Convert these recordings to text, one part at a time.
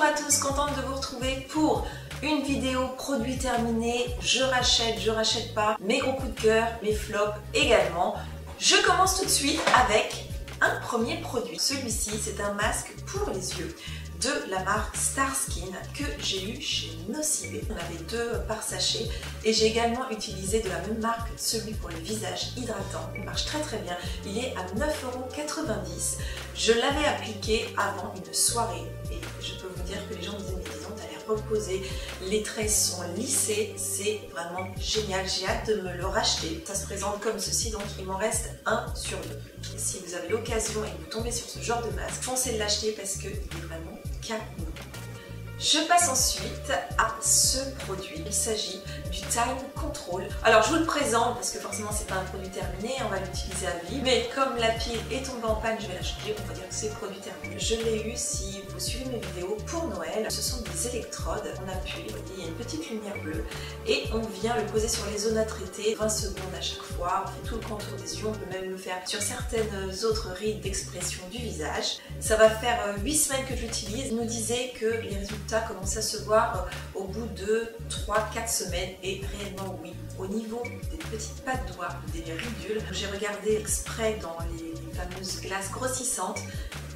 à tous, contente de vous retrouver pour une vidéo produit terminé. Je rachète pas, mes gros coups de cœur, mes flops également. Je commence tout de suite avec un premier produit. Celui-ci, c'est un masque pour les yeux de la marque Starskin que j'ai eu chez Nocibé. On avait 2 par sachet et j'ai également utilisé de la même marque celui pour le visage hydratant. Il marche très bien. Il est à 9,90 €. Je l'avais appliqué avant une soirée et je peux vous dire que les gens me disaient mais dis donc, t'as l'air reposée, les traits sont lissés, c'est vraiment génial. J'ai hâte de me le racheter. Ça se présente comme ceci, donc il m'en reste un sur 2. Et si vous avez l'occasion et que vous tombez sur ce genre de masque, foncez l'acheter parce qu'il est vraiment canon. Je passe ensuite à ce produit. Il s'agit du Time Control. Alors je vous le présente parce que forcément c'est pas un produit terminé, on va l'utiliser à vie. Mais comme la pile est tombée en panne, je vais la changer, on va dire que c'est produit terminé. Je l'ai eu, si vous suivez mes vidéos, pour Noël. Ce sont des électrodes. On appuie, vous voyez, il y a une petite lumière bleue et on vient le poser sur les zones à traiter, 20 secondes à chaque fois. On fait tout le contour des yeux, on peut même le faire sur certaines autres rides d'expression du visage. Ça va faire 8 semaines que je l'utilise. Il nous disait que les résultats commençaient à se voir au bout de 3-4 semaines et réellement oui. Au niveau des petites pattes doigts, des ridules, j'ai regardé exprès dans les fameuses glaces grossissantes,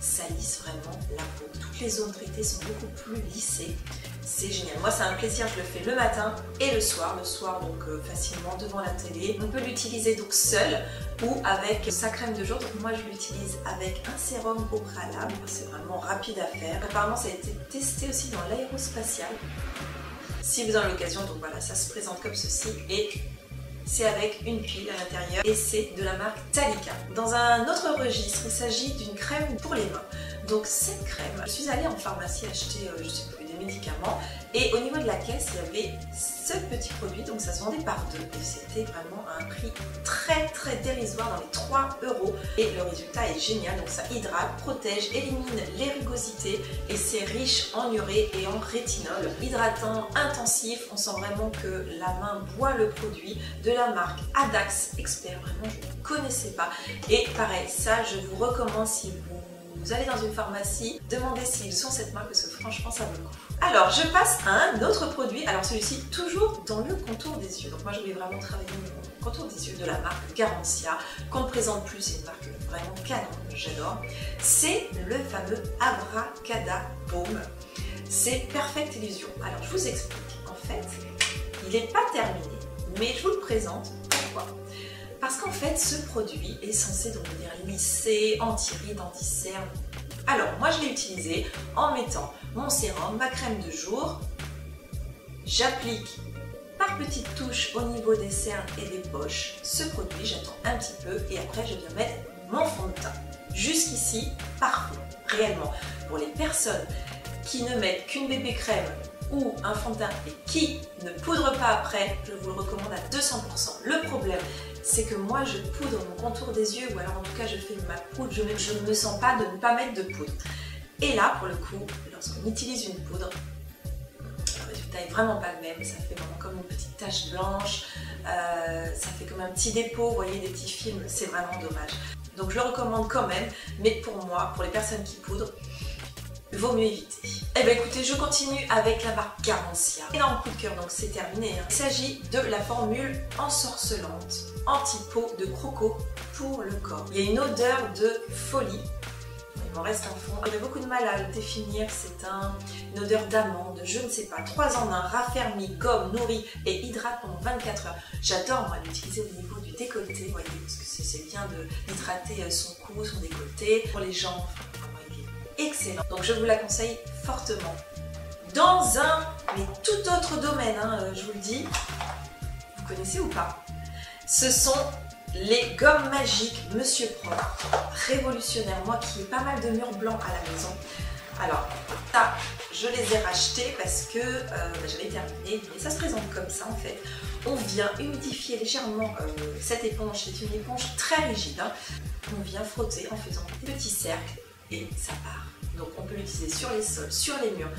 ça lisse vraiment la peau. Toutes les zones traitées sont beaucoup plus lissées. C'est génial. Moi, c'est un plaisir. Je le fais le matin et le soir. Le soir, donc facilement devant la télé. On peut l'utiliser donc seul ou avec sa crème de jour. Donc moi, je l'utilise avec un sérum au préalable. C'est vraiment rapide à faire. Apparemment, ça a été testé aussi dans l'aérospatial. Si vous en avez l'occasion, donc voilà, ça se présente comme ceci et c'est avec une pile à l'intérieur et c'est de la marque Talika. Dans un autre registre, il s'agit d'une crème pour les mains. Donc cette crème, je suis allée en pharmacie acheter, je sais plus, des médicaments et au niveau de la caisse, il y avait ce petit produit, donc ça se vendait par 2 et c'était vraiment à un prix très dérisoire dans les 3 € et le résultat est génial. Donc ça hydrate, protège, élimine les rugosités et c'est riche en urée et en rétinol. Hydratant, intensif, on sent vraiment que la main boit le produit de la marque Adax Expert. Vraiment, je ne connaissais pas et pareil, ça je vous recommande si vous allez dans une pharmacie, demandez s'ils ont cette marque parce que franchement ça vaut le coup. Alors je passe à un autre produit, alors celui-ci toujours dans le contour des yeux. Donc moi je voulais vraiment travailler mon contour des yeux de la marque Garancia, qu'on ne présente plus, c'est une marque vraiment canon, j'adore. C'est le fameux Abracada Baume. C'est Perfect Illusion. Alors je vous explique, en fait il n'est pas terminé, mais je vous le présente. Pourquoi ? Parce qu'en fait, ce produit est censé donc venir lisser, anti-rides, anti-cernes. Alors, moi je l'ai utilisé en mettant mon sérum, ma crème de jour. J'applique par petites touches au niveau des cernes et des poches ce produit, j'attends un petit peu et après je viens mettre mon fond de teint. Jusqu'ici, parfait, réellement. Pour les personnes qui ne mettent qu'une bébé crème ou un fond de teint et qui ne poudrent pas après, je vous le recommande à 200%. Le problème, c'est que moi je poudre mon contour des yeux ou alors en tout cas je fais ma poudre, je ne me sens pas de ne pas mettre de poudre. Et là pour le coup, lorsqu'on utilise une poudre, le résultat est vraiment pas le même, ça fait vraiment comme une petite tache blanche, ça fait comme un petit dépôt, vous voyez des petits films, c'est vraiment dommage. Donc je le recommande quand même, mais pour moi, pour les personnes qui poudrent, il vaut mieux éviter. Eh bien écoutez, je continue avec la marque Garancia. Énorme coup de cœur, donc c'est terminé. Il s'agit de la formule ensorcelante, anti-peau de croco pour le corps. Il y a une odeur de folie. Il m'en reste un fond. J'ai beaucoup de mal à le définir. C'est une odeur d'amande, je ne sais pas. 3 en 1, raffermi, gomme, nourrit et hydrate pendant 24 heures. J'adore moi l'utiliser au niveau du décolleté, vous voyez, parce que c'est bien d'hydrater son cou, son décolleté. Pour les jambes, excellent, donc je vous la conseille fortement. Dans un mais tout autre domaine, je vous le dis, vous connaissez ou pas, ce sont les gommes magiques Monsieur Propre, révolutionnaire. Moi qui ai pas mal de murs blancs à la maison, alors ça je les ai rachetés parce que j'avais terminé et ça se présente comme ça en fait. On vient humidifier légèrement cette éponge, c'est une éponge très rigide, on vient frotter en faisant des petits cercles et ça part. Donc on peut l'utiliser sur les sols, sur les murs,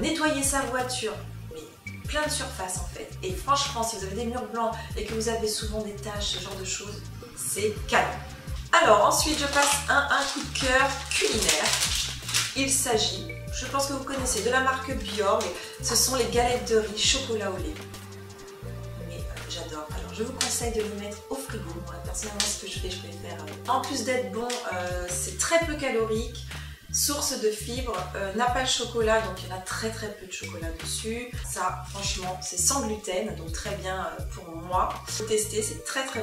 nettoyer sa voiture, mais plein de surfaces en fait. Et franchement, si vous avez des murs blancs et que vous avez souvent des taches, ce genre de choses, c'est canon. Alors ensuite, je passe à un coup de cœur culinaire. Il s'agit je pense que vous connaissez, de la marque Bjorg. Ce sont les galettes de riz chocolat au lait. Mais j'adore. Alors je vous conseille de les mettre au frigo. Moi personnellement ce que je préfère. En plus d'être bon, c'est très peu calorique. Source de fibres, n'a pas le chocolat, donc il y en a très peu de chocolat dessus. Ça, franchement, c'est sans gluten, donc très bien pour moi. Faut tester, c'est très bon.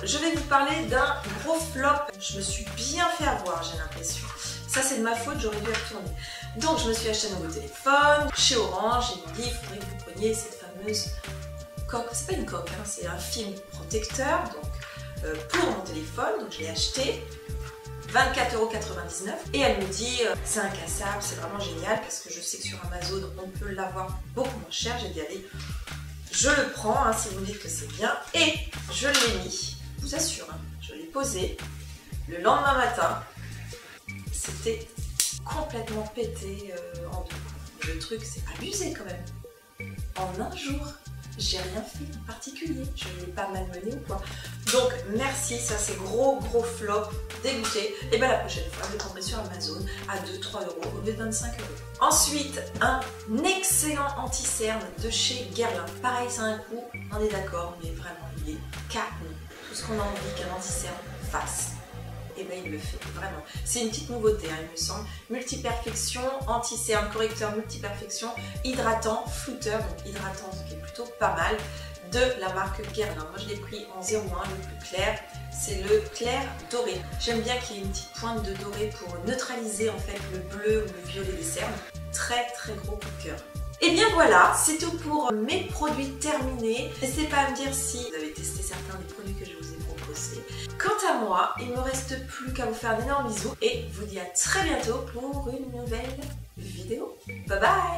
Je vais vous parler d'un gros flop. Je me suis bien fait avoir, j'ai l'impression. Ça, c'est de ma faute, j'aurais dû y retourner. Donc, je me suis acheté un nouveau téléphone chez Orange et il me dit, il faudrait que vous preniez cette fameuse coque. C'est pas une coque, hein, c'est un film protecteur, donc pour mon téléphone. Donc, je l'ai acheté. 24,99 € et elle me dit c'est incassable, c'est vraiment génial parce que je sais que sur Amazon on peut l'avoir beaucoup moins cher. J'ai dit allez, je le prends hein, si vous me dites que c'est bien, et je l'ai mis, je vous assure, hein, je l'ai posé. Le lendemain matin, c'était complètement pété en deux. Le truc, c'est abusé quand même. En un jour, j'ai rien fait en particulier, je ne l'ai pas malmené ou quoi. Donc merci, ça c'est gros flop, dégoûté. Et bien la prochaine fois, je le prendrai sur Amazon à 2-3 € au lieu de 25 €. Ensuite, un excellent anti-cerne de chez Guerlain. Pareil, c'est un coup, on est d'accord, mais vraiment il est canon. Tout ce qu'on a envie qu'un anti-cerne fasse, et bien il le fait, vraiment. C'est une petite nouveauté, hein, il me semble. Multiperfection, anti-cerne, correcteur multiperfection, hydratant, flouteur, donc hydratant, ce qui est plutôt pas mal, de la marque Guerlain. Moi je l'ai pris en 01, le plus clair, c'est le clair doré. J'aime bien qu'il y ait une petite pointe de doré pour neutraliser en fait le bleu ou le violet des cernes. Très gros coup de cœur. Et bien voilà, c'est tout pour mes produits terminés. N'hésitez pas à me dire si vous avez testé certains des produits que je vous ai proposés. Quant à moi, il ne me reste plus qu'à vous faire d'énormes bisous et vous dis à très bientôt pour une nouvelle vidéo. Bye bye!